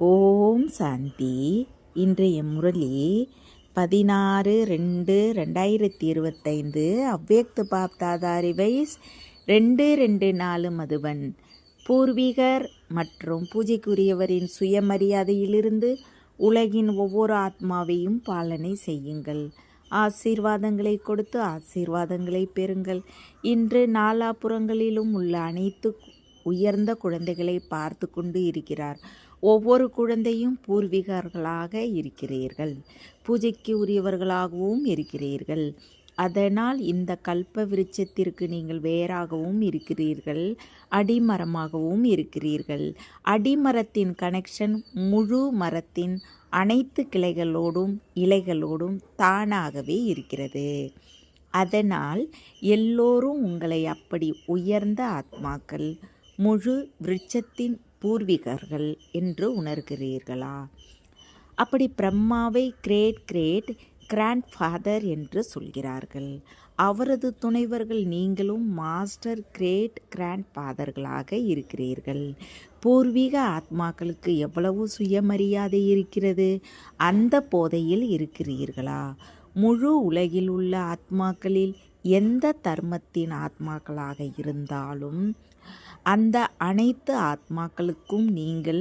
ஓம் சாந்தி. இன்றைய முரளி 16/2/2025 அவ்யக்த பாப்தாதா ரிவைஸ் 224 மதுபன். பூர்வீகர் மற்றும் பூஜைக்குரியவரின் சுயமரியாதையிலிருந்து உலகின் ஒவ்வொரு ஆத்மாவையும் பாலனை செய்யுங்கள். ஆசீர்வாதங்களை கொடுத்து ஆசீர்வாதங்களை பெறுங்கள். இன்று நாலாபுறங்களிலும் உள்ள அனைத்து உயர்ந்த குழந்தைகளை பார்த்து கொண்டு இருக்கிறார். ஒவ்வொரு குழந்தையும் பூர்வீகர்களாக இருக்கிறீர்கள், பூஜைக்கு உரியவர்களாகவும் இருக்கிறீர்கள். அதனால் இந்த கல்ப விருட்சத்திற்கு நீங்கள் வேறாகவும் இருக்கிறீர்கள், அடிமரமாகவும் இருக்கிறீர்கள். அடிமரத்தின் கனெக்ஷன் முழு மரத்தின் அனைத்து கிளைகளோடும் இலைகளோடும் தானாகவே இருக்கிறது. அதனால் எல்லோரும் உங்களை அப்படி உயர்ந்த ஆத்மாக்கள், முழு விருட்சத்தின் பூர்வீகர்கள் என்று உணர்கிறீர்களா? அப்படி பிரம்மாவை கிரேட் கிராண்ட் ஃபாதர் என்று சொல்கிறார்கள். அவரது துணைவர்கள் நீங்களும் மாஸ்டர் கிரேட் கிராண்ட் ஃபாதர்களாக இருக்கிறீர்கள். பூர்வீக ஆத்மாக்களுக்கு எவ்வளவு சுயமரியாதை இருக்கிறது? அந்த போதையில் இருக்கிறீர்களா? முழு உலகில் உள்ள ஆத்மாக்களில் எந்த தர்மத்தின் ஆத்மாக்களாக இருந்தாலும் அந்த அனைத்து ஆத்மாக்களுக்கும் நீங்கள்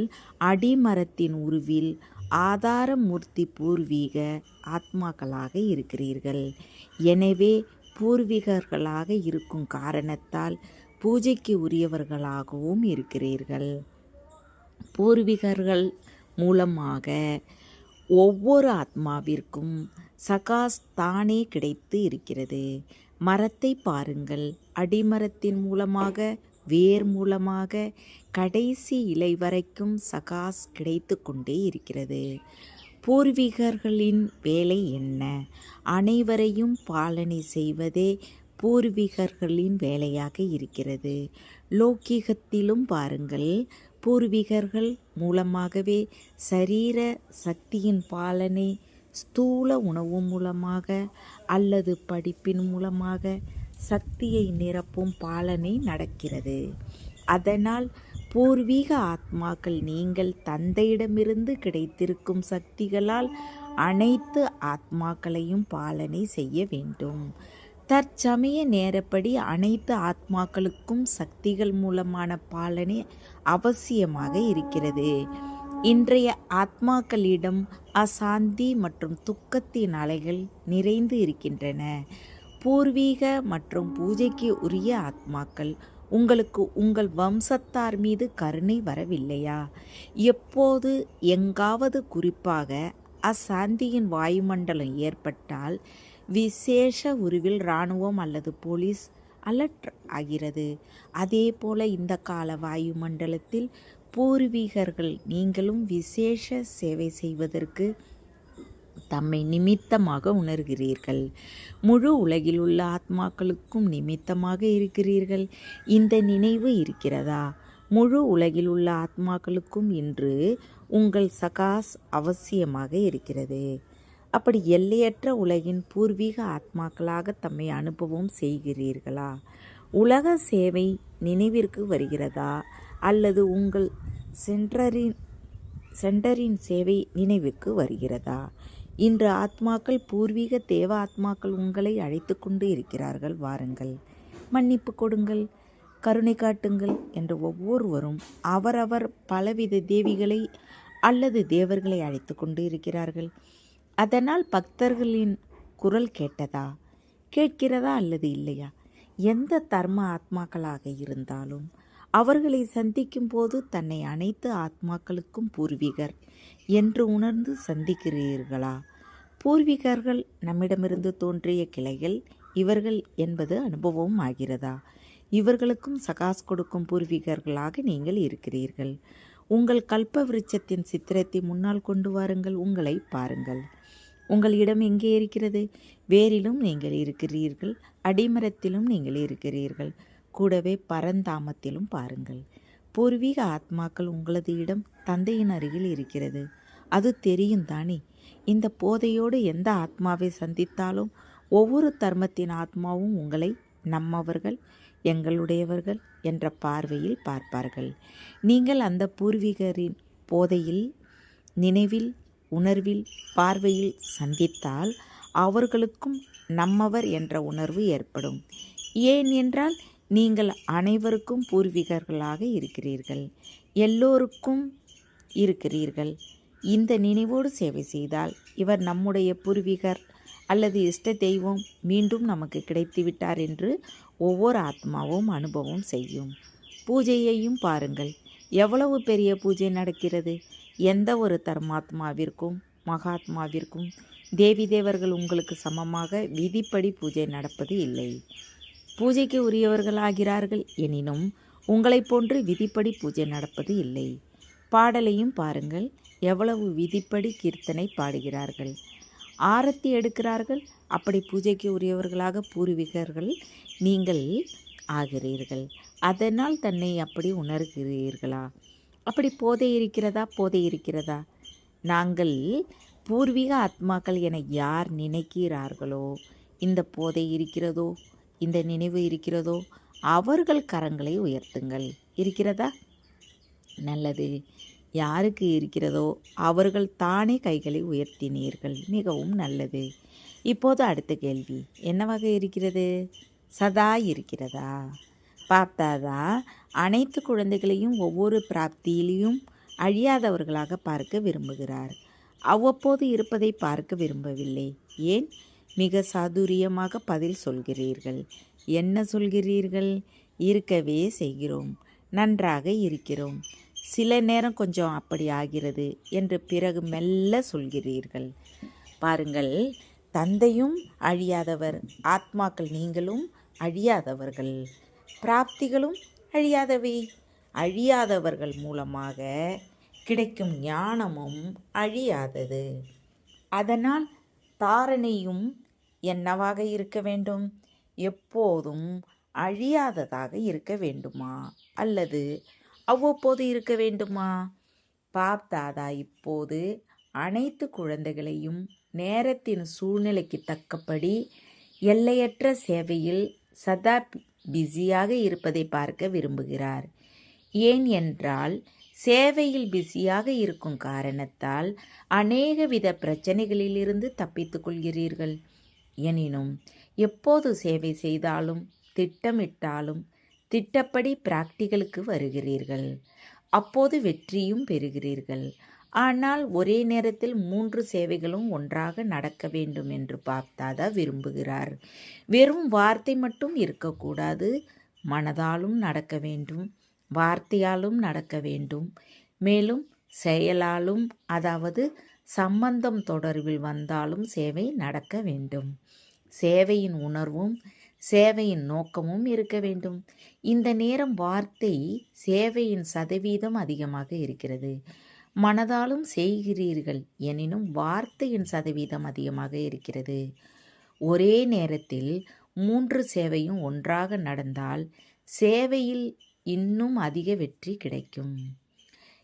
அடிமரத்தின் உருவில் ஆதாரமூர்த்தி பூர்வீக ஆத்மாக்களாக இருக்கிறீர்கள். எனவே பூர்வீகர்களாக இருக்கும் காரணத்தால் பூஜைக்கு உரியவர்களாகவும் இருக்கிறீர்கள். பூர்வீகர்கள் மூலமாக ஒவ்வொரு ஆத்மாவிற்கும் சகாஸ் தானே கிடைத்து இருக்கிறது. மரத்தை பாருங்கள். அடிமரத்தின் மூலமாக, வேர் மூலமாக கடைசி இலை வரைக்கும் சகாஸ் கிடைத்து கொண்டே இருக்கிறது. பூர்வீகர்களின் வேலை என்ன? அனைவரையும் பாலனை செய்வதே பூர்வீகர்களின் வேலையாக இருக்கிறது. லௌகிகத்திலும் பாருங்கள், பூர்வீகர்கள் மூலமாகவே சரீர சக்தியின் பாலனை ஸ்தூல உணவு மூலமாக அல்லது படிப்பின் மூலமாக சக்தியை நிரப்பும் பாலனை நடக்கிறது. அதனால் பூர்வீக ஆத்மாக்கள் நீங்கள் தந்தையிடமிருந்து கிடைத்திருக்கும் சக்திகளால் அனைத்து ஆத்மாக்களையும் பாலனை செய்ய வேண்டும். தற்சமய நேரப்படி அனைத்து ஆத்மாக்களுக்கும் சக்திகள் மூலமான பாலனை அவசியமாக இருக்கிறது. இன்றைய ஆத்மாக்களிடம் அசாந்தி மற்றும் துக்கத்தின் அலைகள் நிறைந்து இருக்கின்றன. பூர்வீக மற்றும் பூஜைக்கு உரிய ஆத்மாக்கள், உங்களுக்கு உங்கள் வம்சத்தார் மீது கருணை வரவில்லையா? எப்போது எங்காவது குறிப்பாக அசாந்தியின் வாயுமண்டலம் ஏற்பட்டால் விசேஷ உருவில் இராணுவம் அல்லது போலீஸ் அலர்ட் ஆகிறது. அதே போல இந்த கால வாயுமண்டலத்தில் பூர்வீகர்கள் நீங்களும் விசேஷ சேவை செய்வதற்கு தம்மை நிமித்தமாக உணர்கிறீர்கள். முழு உலகில் உள்ள ஆத்மாக்களுக்கும் நிமித்தமாக இருக்கிறீர்கள். இந்த நினைவு இருக்கிறதா? முழு உலகில் உள்ள ஆத்மாக்களுக்கும் இன்று உங்கள் சகாஸ் அவசியமாக இருக்கிறது. அப்படி எல்லையற்ற உலகின் பூர்வீக ஆத்மாக்களாக தம்மை அனுபவம் செய்கிறீர்களா? உலக சேவை நினைவிற்கு வருகிறதா? அல்லது உங்கள் சென்டரின் சேவை நினைவுக்கு வருகிறதா? இன்று ஆத்மாக்கள், பூர்வீக தேவ ஆத்மாக்கள் உங்களை அழைத்து கொண்டு இருக்கிறார்கள். வாருங்கள், மன்னிப்பு கொடுங்கள், கருணை காட்டுங்கள் என்று ஒவ்வொருவரும் அவரவர் பலவித தேவிகளை அல்லது தேவர்களை அழைத்து கொண்டு இருக்கிறார்கள். அதனால் பக்தர்களின் குரல் கேட்கிறதா அல்லது இல்லையா? எந்த தர்ம ஆத்மாக்களாக இருந்தாலும் அவர்களை சந்திக்கும் போது தன்னை அனைத்து ஆத்மாக்களுக்கும் பூர்வீகர் என்று உணர்ந்து சந்திக்கிறீர்களா? பூர்வீகர்கள் நம்மிடமிருந்து தோன்றிய கிளைகள் இவர்கள் என்பது அனுபவம் ஆகிறதா? இவர்களுக்கும் சகாஸ் கொடுக்கும் பூர்வீகர்களாக நீங்கள் இருக்கிறீர்கள். உங்கள் கல்ப விருட்சத்தின் சித்திரத்தை முன்னால் கொண்டு வாருங்கள். உங்களை பாருங்கள். உங்கள் இடம் எங்கே இருக்கிறது? வேரிலும் நீங்கள் இருக்கிறீர்கள், அடிமரத்திலும் நீங்கள் இருக்கிறீர்கள், கூடவே பரந்தாமத்திலும் பாருங்கள். பூர்வீக ஆத்மாக்கள் உங்களது இடம் தந்தையின் அருகில் இருக்கிறது. அது தெரியும் தானே? இந்த போதையோடு எந்த ஆத்மாவை சந்தித்தாலும் ஒவ்வொரு தர்மத்தின் ஆத்மாவும் உங்களை நம்மவர்கள், எங்களுடையவர்கள் என்ற பார்வையில் பார்ப்பார்கள். நீங்கள் அந்த பூர்வீகரின் போதையில் நினைவில், உணர்வில், பார்வையில் சந்தித்தால் அவர்களுக்கும் நம்மவர் என்ற உணர்வு ஏற்படும். ஏன் என்றால் நீங்கள் அனைவருக்கும் பூர்வீகர்களாக இருக்கிறீர்கள், எல்லோருக்கும் இருக்கிறீர்கள். இந்த நினைவோடு சேவை செய்தால் இவர் நம்முடைய பூர்வீகர் அல்லது இஷ்ட தெய்வம் மீண்டும் நமக்கு கிடைத்துவிட்டார் என்று ஒவ்வொரு ஆத்மாவும் அனுபவம் செய்யும். பூஜையையும் பாருங்கள், எவ்வளவு பெரிய பூஜை நடக்கிறது. எந்த ஒரு தர்மாத்மாவிற்கும் மகாத்மாவிற்கும் தேவி தேவர்கள் உங்களுக்கு சமமாக விதிப்படி பூஜை நடப்பது இல்லை. பூஜைக்கு உரியவர்கள் ஆகிறார்கள், எனினும் உங்களைப் போன்று விதிப்படி பூஜை நடப்பது இல்லை. பாடலையும் பாருங்கள், எவ்வளவு விதிப்படி கீர்த்தனை பாடுகிறார்கள், ஆரத்தி எடுக்கிறார்கள். அப்படி பூஜைக்கு உரியவர்களாக பூர்வீகர்கள் நீங்கள் ஆகிறீர்கள். அதனால் தன்னை அப்படி உணர்கிறீர்களா? அப்படி போதை இருக்கிறதா? நாங்கள் பூர்வீக ஆத்மாக்கள் என யார் நினைக்கிறார்களோ, இந்த போதை இருக்கிறதோ, இந்த நினைவு இருக்கிறதோ, அவர்கள் கரங்களை உயர்த்துங்கள். இருக்கிறதா? நல்லது. யாருக்கு இருக்கிறதோ அவர்கள் தானே கைகளை உயர்த்தினீர்கள். மிகவும் நல்லது. இப்போது அடுத்த கேள்வி என்னவாக இருக்கிறது? சதா இருக்கிறதா? பார்த்தாதா அனைத்து குழந்தைகளையும் ஒவ்வொரு பிராப்தியிலையும் அழியாதவர்களாக பார்க்க விரும்புகிறார். அவ்வப்போது இருப்பதை பார்க்க விரும்பவில்லை. ஏன்? மிக சாதுரியமாக பதில் சொல்கிறீர்கள். என்ன சொல்கிறீர்கள்? இருக்கவே செய்கிறோம், நன்றாக இருக்கிறோம், சில நேரம் கொஞ்சம் அப்படி ஆகிறது என்று பிறகு மெல்ல சொல்கிறீர்கள். பாருங்கள், தந்தையும் அழியாதவர், ஆத்மாக்கள் நீங்களும் அழியாதவர்கள், பிராப்திகளும் அழியாதவை. அழியாதவர்கள் மூலமாக கிடைக்கும் ஞானமும் அழியாதது. அதனால் தாரணையும் என்னவாக இருக்க வேண்டும்? எப்போதும் அழியாததாக இருக்க வேண்டுமா அல்லது அவ்வப்போது இருக்க வேண்டுமா? பாப்தாதா இப்போது அனைத்து குழந்தைகளையும் நேரத்தின் சூழ்நிலைக்கு தக்கபடி எல்லையற்ற சேவையில் சதா பிஸியாக இருப்பதை பார்க்க விரும்புகிறார். ஏன் என்றால் சேவையில் பிஸியாக இருக்கும் காரணத்தால் அநேக வித பிரச்சனைகளிலிருந்து தப்பித்துக் கொள்கிறீர்கள். எனினும் எப்போது சேவை செய்தாலும் திட்டமிட்டாலும் திட்டப்படி பிராக்டிகளுக்கு வருகிறீர்கள். அப்போது வெற்றியும் பெறுகிறீர்கள். ஆனால் ஒரே நேரத்தில் 3 சேவைகளும் ஒன்றாக நடக்க வேண்டும் என்று பாப்தாதா விரும்புகிறார். வெறும் வார்த்தை மட்டும் இருக்கக்கூடாது, மனதாலும் நடக்க வேண்டும், வார்த்தையாலும் நடக்க வேண்டும், மேலும் செயலாலும், அதாவது சம்பந்தம் தொடர்பில் வந்தாலும் சேவை நடக்க வேண்டும். சேவையின் உணர்வும் சேவையின் நோக்கமும் இருக்க வேண்டும். இந்த நேரம் வார்த்தை சேவையின் சதவீதம் அதிகமாக இருக்கிறது. மனதாலும் செய்கிறீர்கள், எனினும் வார்த்தையின் சதவீதம் அதிகமாக இருக்கிறது. ஒரே நேரத்தில் 3 சேவையும் ஒன்றாக நடந்தால் சேவையில் இன்னும் அதிக வெற்றி கிடைக்கும்.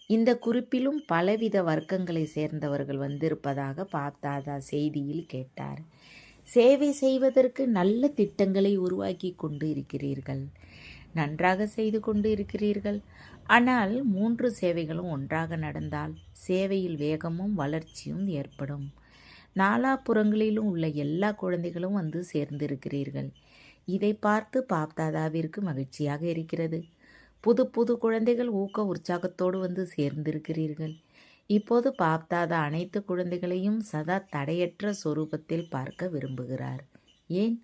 இந்த குறிப்பிலும் பலவித வர்க்கங்களை சேர்ந்தவர்கள் வந்திருப்பதாக பாப்தாதா செய்தியில் கேட்டார். சேவை செய்வதற்கு நல்ல திட்டங்களை உருவாக்கி கொண்டு இருக்கிறீர்கள், நன்றாக செய்து கொண்டு இருக்கிறீர்கள். ஆனால் 3 சேவைகளும் ஒன்றாக நடந்தால் சேவையில் வேகமும் வளர்ச்சியும் ஏற்படும். நாலாபுறங்களிலும் உள்ள எல்லா குழந்தைகளும் வந்து சேர்ந்திருக்கிறீர்கள். இதை பார்த்து பாப்தாதாவிற்கு மகிழ்ச்சியாக இருக்கிறது. புது புது குழந்தைகள் ஊக்க உற்சாகத்தோடு வந்து சேர்ந்திருக்கிறீர்கள். இப்போது பாப்தாதா அனைத்து குழந்தைகளையும் சதா தடையற்ற சொரூபத்தில் பார்க்க விரும்புகிறார். ஏன்?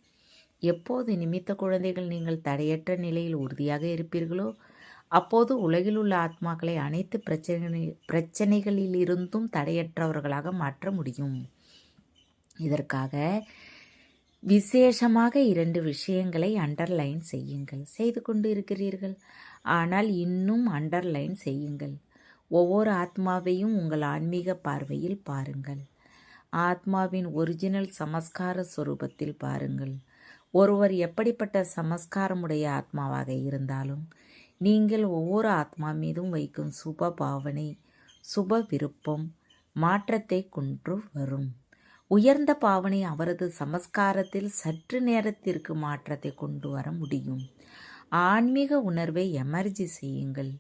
எப்போது நிமித்த குழந்தைகள் நீங்கள் தடையற்ற நிலையில் உறுதியாக இருப்பீர்களோ அப்போது உலகில் உள்ள ஆத்மாக்களை அனைத்து பிரச்சனைகளிலிருந்தும் தடையற்றவர்களாக மாற்ற முடியும். இதற்காக விசேஷமாக 2 விஷயங்களை அண்டர்லைன் செய்யுங்கள். செய்து கொண்டு இருக்கிறீர்கள், ஆனால் இன்னும் அண்டர்லைன் செய்யுங்கள். ஒவ்வொரு ஆத்மாவையும் உங்கள் ஆன்மீக பார்வையில் பாருங்கள். ஆத்மாவின் ஒரிஜினல் சமஸ்கார சொரூபத்தில் பாருங்கள். ஒருவர் எப்படிப்பட்ட சமஸ்காரமுடைய ஆத்மாவாக இருந்தாலும் நீங்கள் ஒவ்வொரு ஆத்மா மீதும் வைக்கும் சுப பாவனை, சுப விருப்பம் மாற்றத்தை கொண்டு வரும். உயர்ந்த பாவனை அவரது சமஸ்காரத்தில் சற்று நேரத்திற்கு மாற்றத்தை கொண்டு வர முடியும். ஆன்மீக உணர்வை எமர்ஜி செய்யுங்கள்.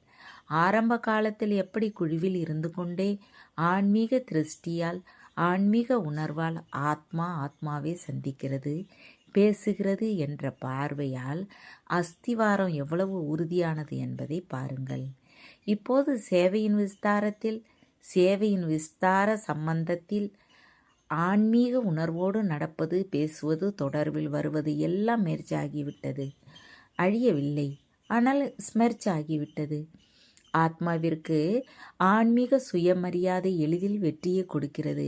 ஆரம்ப காலத்தில் எப்படி குழுவில் இருந்து கொண்டே ஆன்மீக திருஷ்டியால், ஆன்மீக உணர்வால் ஆத்மாவை சந்திக்கிறது, பேசுகிறது என்ற பார்வையால் அஸ்திவாரம் எவ்வளவு உறுதியானது என்பதை பாருங்கள். இப்போது சேவையின் விஸ்தார சம்பந்தத்தில் ஆன்மீக உணர்வோடு நடப்பது, பேசுவது, தொடர்பில் வருவது எல்லாம் மெர்ஜ் ஆகிவிட்டது. அழியவில்லை, ஆனால் ஸ்மெர்ஜ் ஆகிவிட்டது. ஆத்மாவிற்கு ஆன்மீக சுயமரியாதை எளிதில் வெற்றியை கொடுக்கிறது.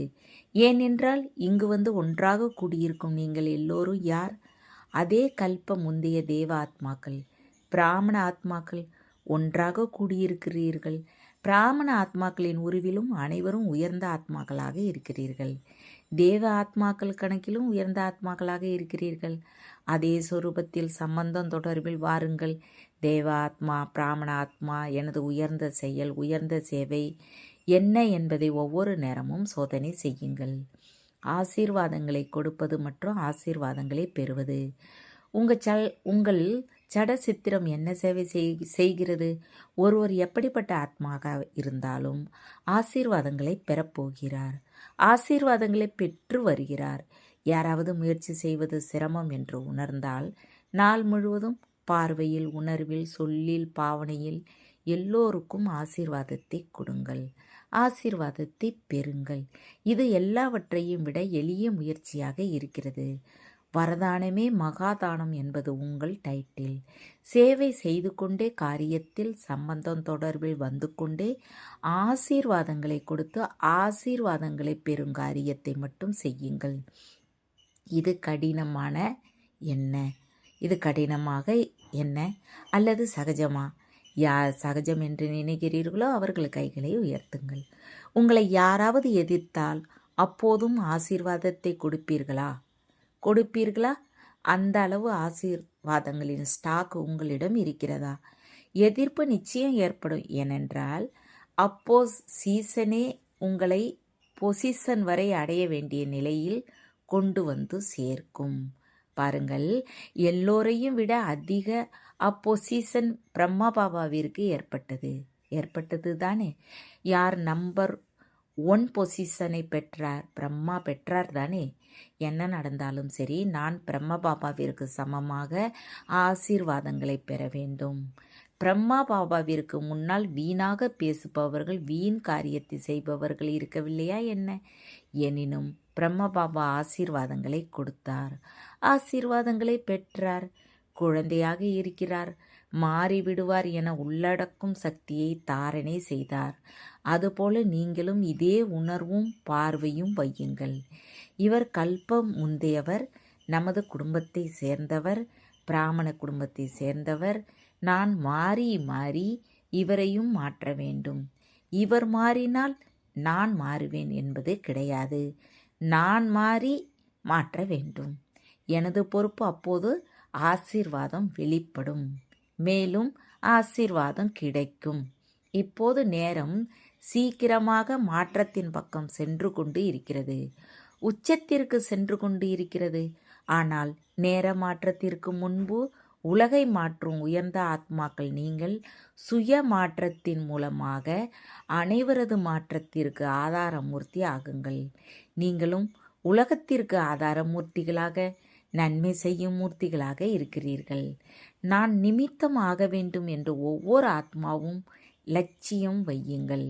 ஏனென்றால் இங்கு வந்து ஒன்றாக கூடியிருக்கும் நீங்கள் எல்லோரும் யார்? அதே கல்ப முந்தைய தேவ ஆத்மாக்கள், பிராமண ஆத்மாக்கள் ஒன்றாக கூடியிருக்கிறீர்கள். பிராமண ஆத்மாக்களின் உருவிலும் அனைவரும் உயர்ந்த ஆத்மாக்களாக இருக்கிறீர்கள். தேவ ஆத்மாக்கள் கணக்கிலும் உயர்ந்த ஆத்மாக்களாக இருக்கிறீர்கள். அதே சொரூபத்தில் சம்பந்தம் தொடர்பில் வாருங்கள். தேவ ஆத்மா, பிராமண ஆத்மா, எனது உயர்ந்த செயல், உயர்ந்த சேவை என்ன என்பதை ஒவ்வொரு நேரமும் சோதனை செய்யுங்கள். ஆசீர்வாதங்களை கொடுப்பது மற்றும் ஆசீர்வாதங்களை பெறுவது. உங்கள் சட சித்திரம் என்ன சேவை செய்கிறது? ஒருவர் எப்படிப்பட்ட ஆத்மாக இருந்தாலும் ஆசீர்வாதங்களை பெறப்போகிறார், ஆசீர்வாதங்களை பெற்று வருகிறார். யாராவது முயற்சி செய்வது சிரமம் என்று உணர்ந்தால் நாள் முழுவதும் பார்வையில், உணர்வில், சொல்லில், பாவனையில் எல்லோருக்கும் ஆசீர்வாதத்தை கொடுங்கள், ஆசீர்வாதத்தை பெறுங்கள். இது எல்லாவற்றையும் விட எளிய முயற்சியாக இருக்கிறது. வரதானமே மகாதானம் என்பது உங்கள் டைட்டில். சேவை செய்து கொண்டே, காரியத்தில் சம்பந்தம் தொடர்பில் வந்து கொண்டே ஆசீர்வாதங்களை கொடுத்து ஆசீர்வாதங்களை பெறும் காரியத்தை மட்டும் செய்யுங்கள். இது கடினமான என்ன? இது கடினமாக என்ன அல்லது சகஜமா? யார் சகஜம் என்று நினைக்கிறீர்களோ அவர்கள் கைகளை உயர்த்துங்கள். உங்களை யாராவது எதிர்த்தால் அப்போதும் ஆசீர்வாதத்தை கொடுப்பீர்களா? அந்த அளவு ஆசீர்வாதங்களின் ஸ்டாக் உங்களிடம் இருக்கிறதா? எதிர்ப்பு நிச்சயம் ஏற்படும். ஏனென்றால் சீசனே உங்களை பொசிஷன் வரை அடைய வேண்டிய நிலையில் கொண்டு வந்து சேர்க்கும். பாருங்கள், எல்லோரையும் விட அதிக அப்பொசிஷன் பிரம்மா பாபாவிற்கு ஏற்பட்டது தானே. யார் நம்பர் 1 பொசிஷனை பெற்றார்? பிரம்மா பெற்றார் தானே. என்ன நடந்தாலும் சரி, நான் பிரம்ம பாபாவிற்கு சமமாக ஆசீர்வாதங்களை பெற வேண்டும். பிரம்மா பாபாவிற்கு முன்னால் வீணாக பேசுபவர்கள், வீண் காரியத்தை செய்பவர்கள் இருக்கவில்லையா என்ன? எனினும் பிரம்ம பாபா ஆசீர்வாதங்களை கொடுத்தார், ஆசீர்வாதங்களை பெற்றார். குழந்தையாக இருக்கிறார், மாறிவிடுவார் என உள்ளடக்கும் சக்தியை தாரணை செய்தார். அதுபோல நீங்களும் இதே உணர்வும் பார்வையும் வையுங்கள். இவர் கல்பம் முந்தையவர், நமது குடும்பத்தை சேர்ந்தவர், பிராமண குடும்பத்தை சேர்ந்தவர். நான் மாறி இவரையும் மாற்ற வேண்டும். இவர் மாறினால் நான் மாறுவேன் என்பது கிடையாது. நான் மாற்ற வேண்டும். எனது பொறுப்பு. அப்போது ஆசீர்வாதம் வெளிப்படும், மேலும் ஆசீர்வாதம் கிடைக்கும். இப்போது நேரம் சீக்கிரமாக மாற்றத்தின் பக்கம் சென்று கொண்டு இருக்கிறது, உச்சத்திற்கு சென்று கொண்டு இருக்கிறது. ஆனால் நேர மாற்றத்திற்கு முன்பு உலகை மாற்றும் உயர்ந்த ஆத்மாக்கள் நீங்கள் சுய மாற்றத்தின் மூலமாக அனைவரது மாற்றத்திற்கு ஆதாரமூர்த்தி ஆகுங்கள். நீங்களும் உலகத்திற்கு ஆதாரமூர்த்திகளாக, நன்மை செய்யும் மூர்த்திகளாக இருக்கிறீர்கள். நான் நிமித்தம் ஆக வேண்டும் என்று ஒவ்வொரு ஆத்மாவும் லட்சியம் வையுங்கள்.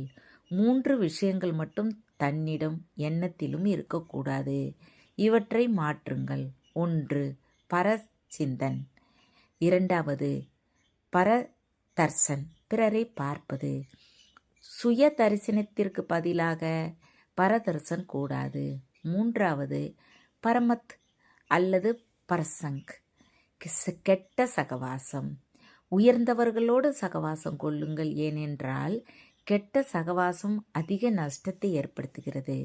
3 விஷயங்கள் மட்டும் தன்னிடம் எண்ணத்திலும் இருக்கக்கூடாது. இவற்றை மாற்றுங்கள். 1. பரசிந்தன். 2. பரதர்சன், பிறரை பார்ப்பது. சுய தரிசனத்திற்கு பதிலாக பரதர்சன் கூடாது. 3. பரமத் அல்லது பரசங்க், கெட்ட சகவாசம். உயர்ந்தவர்களோடு சகவாசம் கொள்ளுங்கள். ஏனென்றால் கெட்ட சகவாசம் அதிக நஷ்டத்தை ஏற்படுத்துகிறது.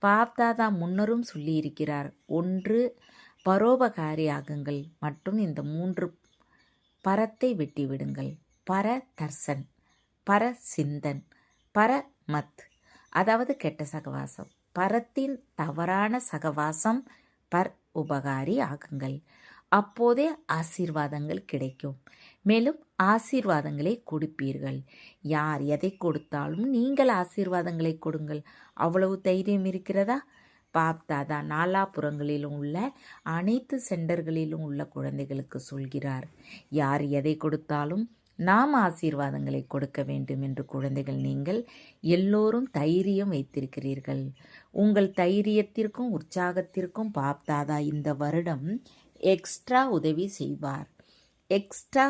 பாப்தாதா முன்னரும் சொல்லியிருக்கிறார், 1 பரோபகாரி ஆகுங்கள் மற்றும் இந்த 3 பரத்தை வெட்டிவிடுங்கள். பரதர்சன், பரசிந்தன், பரமத், அதாவது கெட்ட சகவாசம். பரத்தின் தவறான சகவாசம், உபகாரி ஆகுங்கள். அப்போதே ஆசீர்வாதங்கள் கிடைக்கும். மேலும் ஆசீர்வாதங்களை கொடுப்பீர்கள். யார் எதை கொடுத்தாலும் நீங்கள் ஆசீர்வாதங்களை கொடுங்கள். அவ்வளவு தைரியம் இருக்கிறதா? பாப் தாதா நாலாபுறங்களிலும் உள்ள அனைத்து சென்டர்களிலும் உள்ள குழந்தைகளுக்கு சொல்கிறார், யார் எதை கொடுத்தாலும் நாம் ஆசீர்வாதங்களை கொடுக்க வேண்டும் என்று. குழந்தைகள், நீங்கள் எல்லோரும் தைரியம் வைத்திருக்கிறீர்கள். உங்கள் தைரியத்திற்கும் உற்சாகத்திற்கும் பாப் தாதா இந்த வருடம் எக்ஸ்ட்ரா உதவி செய்வார். எக்ஸ்ட்ரா.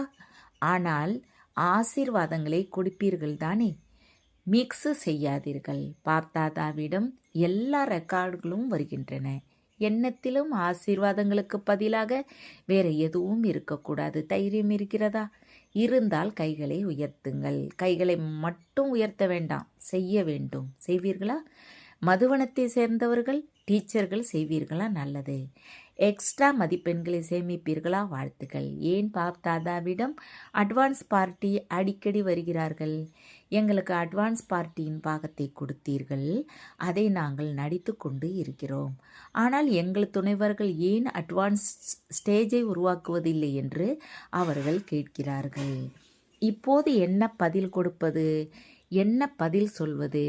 ஆனால் ஆசீர்வாதங்களை கொடுப்பீர்கள் தானே? மிக்ஸ் செய்யாதீர்கள். பாப் தாதாவிடம் எல்லா ரெக்கார்டுகளும் வருகின்றன. எண்ணத்திலும் ஆசீர்வாதங்களுக்கு பதிலாக வேற எதுவும் இருக்கக்கூடாது. தைரியம் இருக்கிறதா? இருந்தால் கைகளை உயர்த்துங்கள். கைகளை மட்டும் உயர்த்த வேண்டாம், செய்ய வேண்டும். செய்வீர்களா? மதுவனத்தை சேர்ந்தவர்கள் டீச்சர்கள் செய்வீர்களா? நல்லது. எக்ஸ்ட்ரா மதிப்பெண்களை சேமிப்பீர்களா? வாழ்த்துக்கள். ஏன் பாப் தாதாவிடம் அட்வான்ஸ் பார்ட்டி அடிக்கடி வருகிறார்கள். எங்களுக்கு அட்வான்ஸ் பார்ட்டியின் பாகத்தை கொடுத்தீர்கள், அதை நாங்கள் நடித்து கொண்டு இருக்கிறோம். ஆனால் எங்கள் துணைவர்கள் ஏன் அட்வான்ஸ் ஸ்டேஜை உருவாக்குவதில்லை என்று அவர்கள் கேட்கிறார்கள். இப்போது என்ன பதில் கொடுப்பது, என்ன பதில் சொல்வது?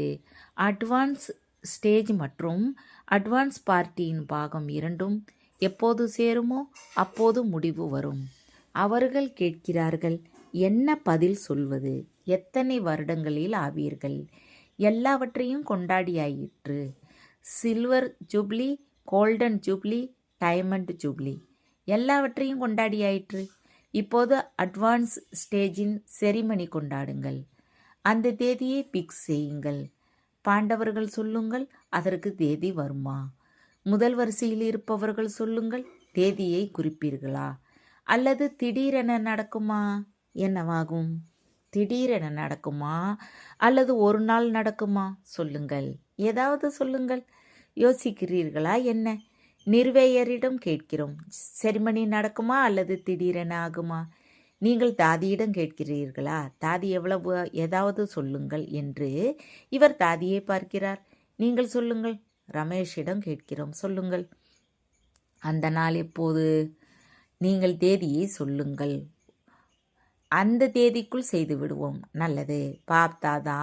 அட்வான்ஸ் ஸ்டேஜ் மற்றும் அட்வான்ஸ் பார்ட்டியின் பாகம் இரண்டும் எப்போது சேருமோ அப்போது முடிவு வரும். அவர்கள் கேட்கிறார்கள், என்ன பதில் சொல்வது? எத்தனை வருடங்களில் ஆவீர்கள்? எல்லாவற்றையும் கொண்டாடியாயிற்று. Silver jubilee, golden jubilee, diamond jubilee எல்லாவற்றையும் கொண்டாடியாயிற்று. இப்போது அட்வான்ஸ் ஸ்டேஜின் செரிமனி கொண்டாடுங்கள். அந்த தேதியை பிக்ஸ் செய்யுங்கள். பாண்டவர்கள் சொல்லுங்கள், அதற்கு தேதி வருமா? முதல் வரிசையில் இருப்பவர்கள் சொல்லுங்கள், தேதியை குறிப்பீர்களா? அல்லது திடீரென நடக்குமா? என்னவாகும்? திடீரென நடக்குமா அல்லது ஒரு நாள் நடக்குமா? சொல்லுங்கள், ஏதாவது சொல்லுங்கள். யோசிக்கிறீர்களா என்ன? நிர்வேயரிடம் கேட்கிறோம், செரிமனி நடக்குமா அல்லது திடீரென ஆகுமா? நீங்கள் தாதியிடம் கேட்கிறீர்களா? தாதி எவ்வளவு, ஏதாவது சொல்லுங்கள் என்று இவர் தாதியை பார்க்கிறார். நீங்கள் சொல்லுங்கள். ரமேஷிடம் கேட்கிறோம், சொல்லுங்கள். அந்த நாள் எப்போது? நீங்கள் தேதியை சொல்லுங்கள். அந்த தேதிக்குள் செய்து விடுவோம். நல்லது. பாப் தாதா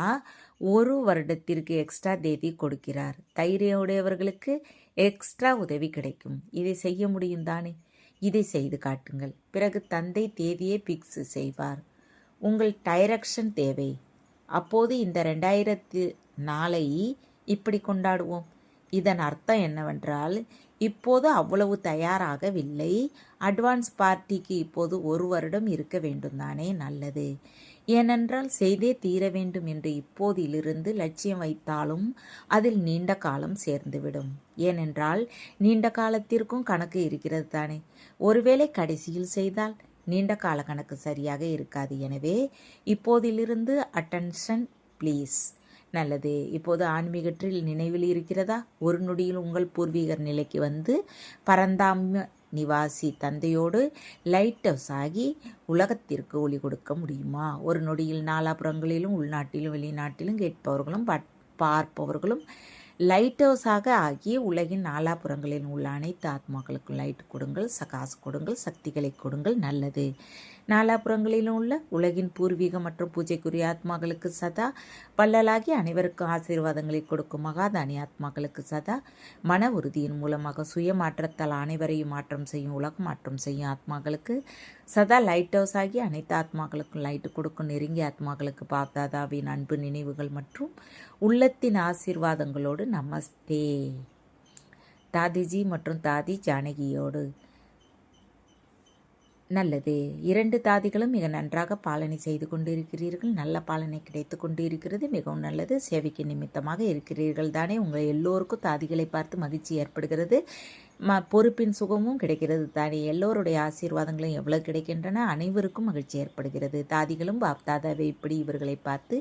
ஒரு வருடத்திற்கு எக்ஸ்ட்ரா தேதி கொடுக்கிறார். தைரியமுடையவர்களுக்கு எக்ஸ்ட்ரா உதவி கிடைக்கும். இதை செய்ய முடியும் தானே? இதை செய்து காட்டுங்கள். பிறகு தந்தை தேதியை பிக்ஸ் செய்வார். உங்கள் டைரக்ஷன் தேவை. அப்போது இந்த 2004 இப்படி கொண்டாடுவோம். இதன் அர்த்தம் என்னவென்றால், இப்போது அவ்வளவு தயாராகவில்லை. அட்வான்ஸ் பார்ட்டிக்கு இப்போது ஒரு வருடம் இருக்க வேண்டும் தானே? நல்லது. ஏனென்றால் செய்தே தீர வேண்டும் என்று இப்போதிலிருந்து லட்சியம் வைத்தாலும் அதில் நீண்ட காலம் சேர்ந்துவிடும். ஏனென்றால் நீண்ட காலத்திற்கும் கணக்கு இருக்கிறது தானே? ஒருவேளை கடைசியில் செய்தால் நீண்ட கால கணக்கு சரியாக இருக்காது. எனவே இப்போதிலிருந்து அட்டென்ஷன் ப்ளீஸ். நல்லது. இப்போது ஆன்மீகற்றில் நினைவில் இருக்கிறதா? ஒரு நொடியில் உங்கள் பூர்வீகர் நிலைக்கு வந்து பரந்தாம நிவாசி தந்தையோடு லைட் ஹவுஸ் ஆகி உலகத்திற்கு ஒளி கொடுக்க முடியுமா? ஒரு நொடியில் நாலாபுறங்களிலும் உள்நாட்டிலும் வெளிநாட்டிலும் கேட்பவர்களும் பார்ப்பவர்களும் லைட் ஹவுஸாக ஆகி உலகின் நாலாபுறங்களில் உள்ள அனைத்து ஆத்மாக்களுக்கும் லைட் கொடுங்கள், சகாசு கொடுங்கள், சக்திகளை கொடுங்கள். நல்லது. நாலாபுறங்களிலும் உள்ள உலகின் பூர்வீக மற்றும் பூஜைக்குரிய ஆத்மாக்களுக்கு சதா வள்ளலாகி அனைவருக்கும் ஆசீர்வாதங்களை கொடுக்கும் மகாதானி ஆத்மாக்களுக்கு சதா மன உறுதியின் மூலமாக சுய மாற்றத்தால் அனைவரையும் மாற்றம் செய்யும், உலக மாற்றம் செய்யும் ஆத்மாக்களுக்கு சதா லைட் ஹவுஸ் ஆகி அனைத்து ஆத்மாக்களுக்கும் லைட்டு கொடுக்கும் நெருங்கிய ஆத்மாக்களுக்கு பாப் தாதாவின் அன்பு நினைவுகள் மற்றும் உள்ளத்தின் ஆசீர்வாதங்களோடு நமஸ்தே. தாதிஜி மற்றும் தாதி ஜானகியோடு. நல்லது. 2 தாதிகளும் மிக நன்றாக பாலனை செய்து கொண்டிருக்கிறீர்கள். நல்ல பாலனை கிடைத்து கொண்டு இருக்கிறது. மிகவும் நல்லது. சேவைக்கு நிமித்தமாக இருக்கிறீர்கள் தானே? உங்கள் எல்லோருக்கும் தாதிகளை பார்த்து மகிழ்ச்சி ஏற்படுகிறது. பொறுப்பின் சுகமும் கிடைக்கிறது தானே? எல்லோருடைய ஆசீர்வாதங்களும் எவ்வளவு கிடைக்கின்றன? அனைவருக்கும் மகிழ்ச்சி ஏற்படுகிறது. தாதிகளும் பாப் தாதாவை இப்படி இவர்களை பார்த்து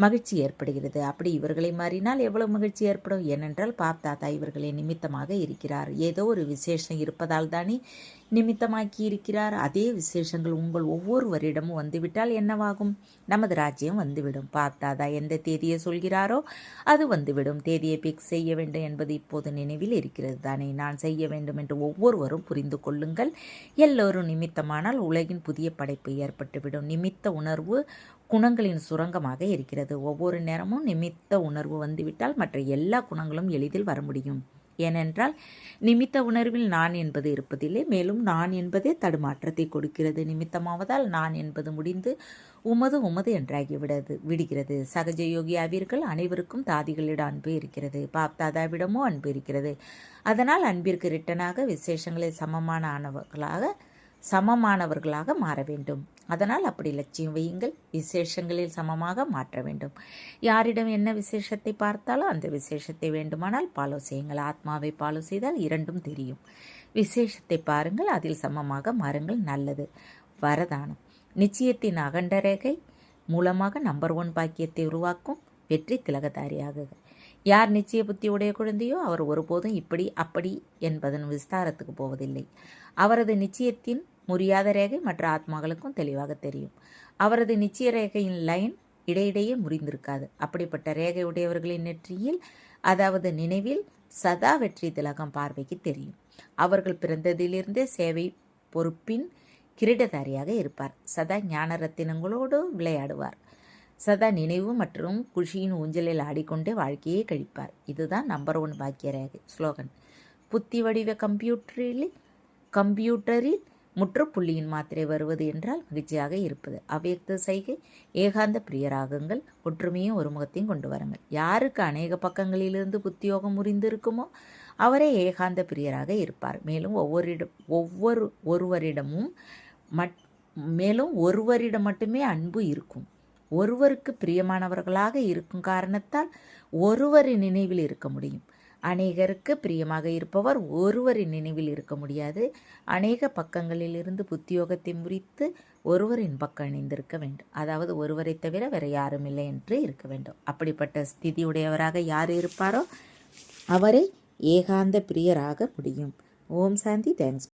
மகிழ்ச்சி ஏற்படுகிறது. அப்படி இவர்களை மாறினால் எவ்வளவு மகிழ்ச்சி ஏற்படும்? ஏனென்றால் பாப் தாத்தா இவர்களை நிமித்தமாக இருக்கிறார். ஏதோ ஒரு விசேஷம் இருப்பதால் தானே நிமித்தமாக்கி இருக்கிறார். அதே விசேஷங்கள் உங்கள் ஒவ்வொருவரிடமும் வந்துவிட்டால் என்னவாகும்? நமது ராஜ்யம் வந்துவிடும். பாப் தாத்தா எந்த தேதியை சொல்கிறாரோ அது வந்துவிடும். தேதியை பிக்ஸ் செய்ய வேண்டும் என்பது இப்போது நினைவில் இருக்கிறது தானே? நான் செய்ய வேண்டும் என்று ஒவ்வொருவரும் புரிந்து கொள்ளுங்கள். எல்லோரும் நிமித்தமானால் உலகின் புதிய படைப்பு ஏற்பட்டுவிடும். நிமித்த உணர்வு குணங்களின் சுரங்கமாக இருக்கிறது. ஒவ்வொரு நேரமும் நிமித்த உணர்வு வந்துவிட்டால் மற்ற எல்லா குணங்களும் எளிதில் வர முடியும். ஏனென்றால் நிமித்த உணர்வில் நான் என்பது இருப்பதில்லை. மேலும் நான் என்பதே தடுமாற்றத்தை கொடுக்கிறது. நிமித்தமாவதால் நான் என்பது முடிந்து உமது என்றாகி விடுகிறது. சகஜ யோகி ஆவீர்கள். அனைவருக்கும் தாதிகளிடம் அன்பு இருக்கிறது. பாப் தாதாவிடமும் அன்பு இருக்கிறது. அதனால் அன்பிற்கு ரிட்டனாக விசேஷங்களை சமமானவர்களாக மாற வேண்டும். அதனால் அப்படி லட்சியம் வையுங்கள். விசேஷங்களில் சமமாக மாற்ற வேண்டும். யாரிடம் என்ன விசேஷத்தை பார்த்தாலும் அந்த விசேஷத்தை வேண்டுமானால் ஃபாலோ செய்யுங்கள். ஆத்மாவை ஃபாலோ செய்தால் இரண்டும் தெரியும். விசேஷத்தை பாருங்கள், அதில் சமமாக மாறுங்கள். நல்லது. வரதானம். நிச்சயத்தின் அகண்ட ரேகை மூலமாக நம்பர் 1 பாக்கியத்தை உருவாக்கும் வெற்றி திலகதாரியாக. யார் நிச்சய புத்தி உடைய குழந்தையோ அவர் ஒருபோதும் இப்படி அப்படி என்பதன் விஸ்தாரத்துக்கு போவதில்லை. அவரது நிச்சயத்தின் முறியாத ரேகை மற்ற ஆத்மாக்களுக்கும் தெளிவாக தெரியும். அவரது நிச்சய ரேகையின் லைன் இடையிடையே முறிந்திருக்காது. அப்படிப்பட்ட ரேகை உடையவர்களின் நெற்றியில், அதாவது நினைவில், சதா வெற்றி திலகம் பார்வைக்கு தெரியும். அவர்கள் பிறந்ததிலிருந்தே சேவை பொறுப்பின் கிரீடதாரியாக இருப்பார். சதா ஞான ரத்தினங்களோடு விளையாடுவார். சதா நினைவு மற்றும் குஷியின் ஊஞ்சலில் ஆடிக்கொண்டே வாழ்க்கையை கழிப்பார். இதுதான் நம்பர் 1 பாக்கிய ரேகை. ஸ்லோகன். புத்தி வடிவ கம்ப்யூட்டரில் முற்றுப்புள்ளியின் மாத்திரை வருவது என்றால் மகிழ்ச்சியாக இருப்பது. அவ்வியக்த சைகை. ஏகாந்த பிரியராகுங்கள். ஒற்றுமையும் ஒருமுகத்தையும் கொண்டு வாருங்கள். யாருக்கு அநேக பக்கங்களிலிருந்து புத்தியோகம் முறிந்து இருக்குமோ அவரே ஏகாந்த பிரியராக இருப்பார். மேலும் ஒருவரிடம் மட்டுமே அன்பு இருக்கும். ஒருவருக்கு பிரியமானவர்களாக இருக்கும் காரணத்தால் ஒருவரின் நினைவில் இருக்க முடியும். அநேகருக்கு பிரியமாக இருப்பவர் ஒருவரின் நினைவில் இருக்க முடியாது. அநேக பக்கங்களிலிருந்து புத்தியோகத்தை முறித்து ஒருவரின் பக்கம் இணைந்திருக்க வேண்டும். அதாவது ஒருவரை தவிர வேற யாரும் இல்லை என்று இருக்க வேண்டும். அப்படிப்பட்ட ஸ்திதியுடையவராக யார் இருப்பாரோ அவரை ஏகாந்த பிரியராக முடியும். ஓம் சாந்தி. தேங்க்ஸ்.